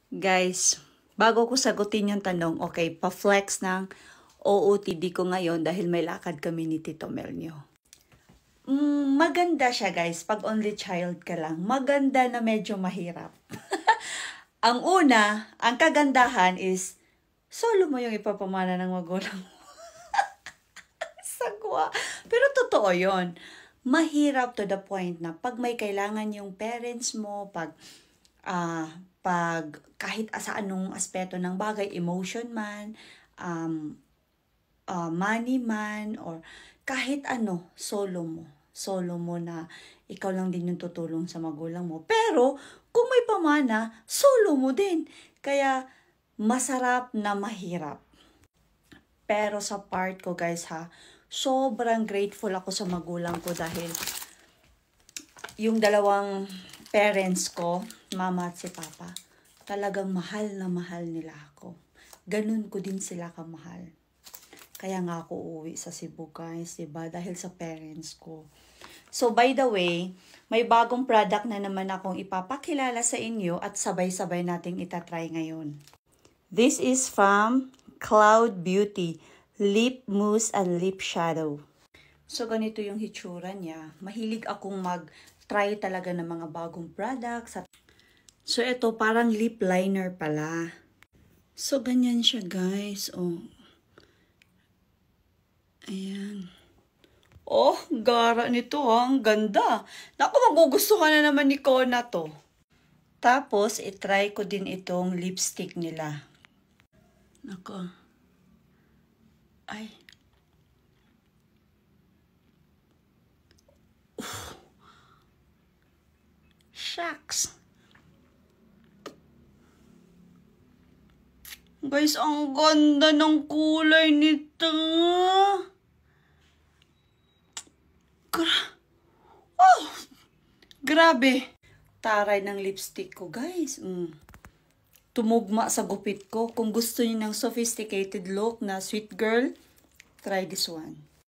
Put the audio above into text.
Guys, bago ko sagutin yung tanong, okay, pa-flex ng OOTD ko ngayon dahil may lakad kami ni Tito Melnyo. Maganda siya guys, pag only child ka lang. Maganda na medyo mahirap. Ang una, ang kagandahan is, solo mo yung ipapamana ng magulang mo. Sagwa. Pero totoo yon. Mahirap to the point na pag may kailangan yung parents mo, pag kahit sa anong aspeto ng bagay, emotion man, money man, or kahit ano, solo mo na ikaw lang din yung tutulong sa magulang mo. Pero, kung may pamana, solo mo din. Kaya, masarap na mahirap. Pero sa part ko guys ha, sobrang grateful ako sa magulang ko dahil yung dalawang parents ko, mama at si papa, talagang mahal na mahal nila ako. Ganun ko din sila kamahal. Kaya nga ako uuwi sa Cebu guys, diba? Dahil sa parents ko. So by the way, may bagong product na naman akong ipapakilala sa inyo at sabay-sabay nating itatry ngayon. This is from Cloud Beauty, Lip Mousse and Lip Shadow. So ganito yung hitsura niya. Mahilig akong mag-try talaga ng mga bagong products. So ito parang lip liner pala. So ganyan siya guys. Oh. Ayan. Oh, gara nito ha. Ang ganda. Naku, magugustuhan na naman ni Kona to. Tapos, itry ko din itong lipstick nila. Naku. Ay. Shucks. Guys, ang ganda ng kulay nito. Oh, grabe. Taray ng lipstick ko, guys. Tumugma sa gupit ko. Kung gusto niyo ng sophisticated look na sweet girl, try this one.